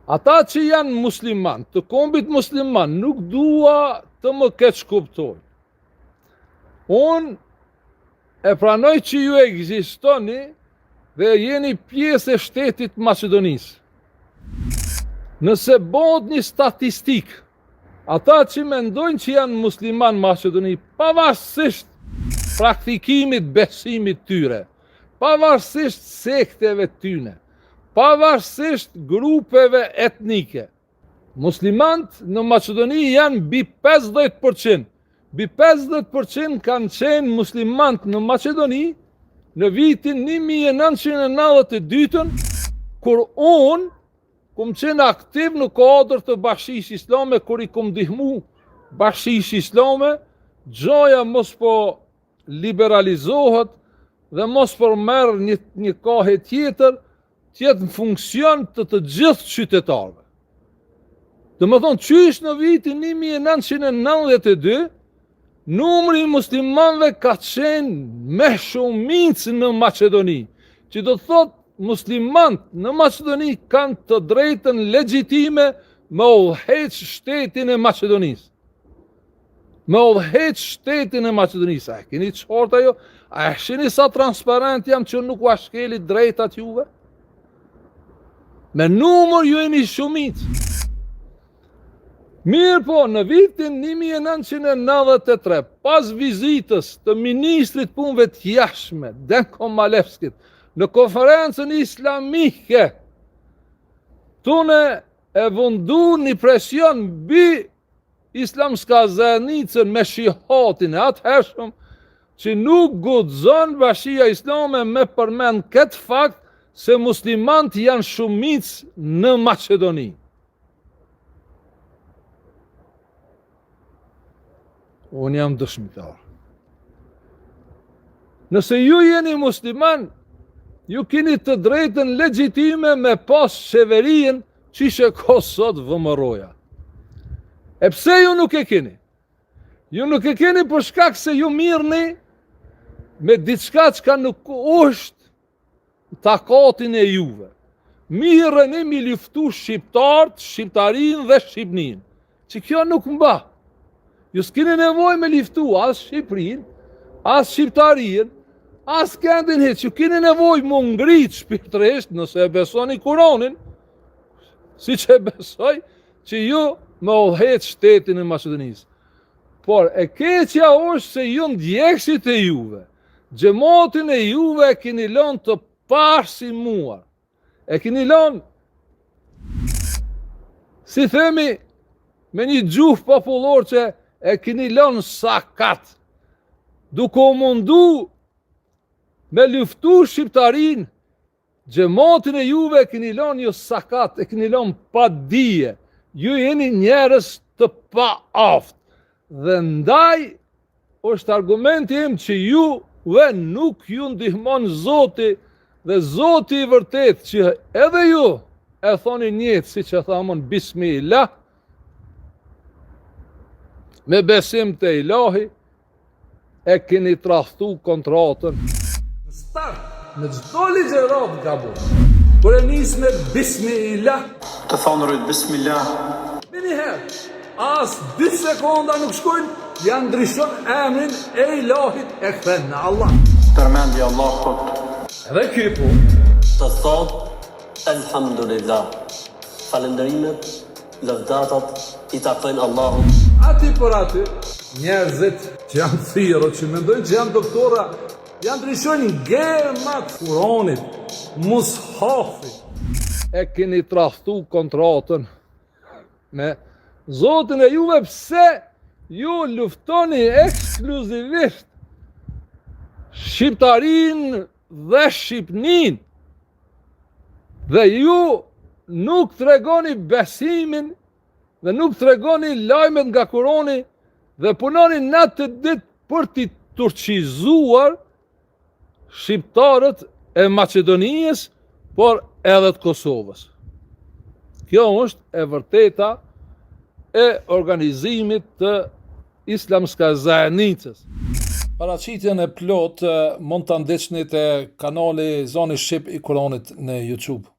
Ata që janë musliman, të kombit musliman, nuk dua të më keq kuptojnë. Unë e pranoj që ju ekzistoni dhe jeni pjesë e shtetit Maqedonisë. Nëse bëhet një statistik, ata që mendojnë që janë musliman Maqedoni, pavarësisht praktikimit besimit tyre, pavarësisht sekteve tyne, pavarësisht grupeve etnike, muslimant në Maqedoni janë mbi 50%. Mbi 50% kanë qenë muslimant në Maqedoni në vitin 1992, kur unë kum qenë aktiv në kuadër të Bashkisë Islame, kur i kum ndihmu Bashkisë Islame, gjoja mos po liberalizohet dhe mos po merr një kohë tjetër, tjetë në funksion të gjithë qytetarëve. Dhe më thonë, qysh në vitin 1992, numri i muslimanëve ka qenë me shumicë në Maqedoni, që do të thotë muslimant në Maqedoni kanë të drejtën legjitime me udhëheq shtetin e Maqedonisë. Me udhëheq shtetin e Maqedonisë. A keni qartë ajo? A e shihni sa transparent jam që nuk u ashkeli drejtat juve? Me numër ju jeni shumicë. Mirë po, në vitin 1993, pas vizitës të Ministrit Punëve të Jashtme, Denko Malevskit, në konferencën islamike, tune e vëndu një presion mbi islamska zajednicën me shihatin e atëhershëm, që nuk guxon Bashkia Islame me përmend këtë fakt se muslimant janë shumicë në Maqedoni. Unë jam dëshmitar. Nëse ju jeni musliman, ju keni të drejtën legjitime me pas qeverin që ishe ka sot VMRO-ja. E pse ju nuk e keni? Ju nuk e keni për shkak se ju mirëni me diçka që nuk është takatin e juve. Mirëni mi luftu shqiptarët, shqiptarin dhe shqipnin. Që kjo nuk mba. Ju s'keni nevoj me luftu as Shqiprin, as shqiptarin, as këndin hiç, ju keni nevoj më ngrit shpirtërisht nëse e besoni Kur'anin, si që e besoj, që ju me udhëheq shtetin e Maqedonisë. Por e keqja është se ju ndjekësit e juve, xhamatin e juve e keni lënë të parsimuar. E keni lënë, si themi, me një gjuhë popullor që e keni lënë sakat, duke u mundu me luftu shqiptarin, xhamatin e juve e keni lënë jo sakat, e keni lënë pa dije. Ju jeni njerëz të pa aftë. Dhe ndaj është argumenti im që juve nuk ju ndihmon Zoti, dhe Zoti i vërtet që edhe ju e thoni njëtë, si që thamon Bismillah, me besim të Ilahi, e keni tradhtu kontratën. Në start, në çdo ligjërat ka bërë. Kur e nis me Bismillah, të thonë rrit Bismillah. me njëherë, as 2 sekonda nuk shkojnë, janë ndryshon emrin e Ilahit e kthen në Allah. Përmendje Allahut. Edhe ky po. Të thotë, Elhamdulillah, falenderimet, lëvdatat i takojnë Allahut. Ati për aty, njerëzit që janë thirrë, që mendojnë që janë doktora, janë ndryshojnë germat Kuranit, mushafit. E keni tradhtu kontratën me Zotin e juve, pse ju luftoni ekskluzivisht shqiptarin dhe shqipnin, dhe ju nuk tregoni besimin dhe nuk tregoni lajmet nga Kurani dhe punoni natë ditë për t'i turqizuar shqiptarët e Maqedonisë, por edhe të Kosovës. Kjo është e vërteta e organizimit të islamska zajednicës. Paraqitjen e plot mund ta ndiqni te kanali Zoni Shqip i Kuranit në YouTube.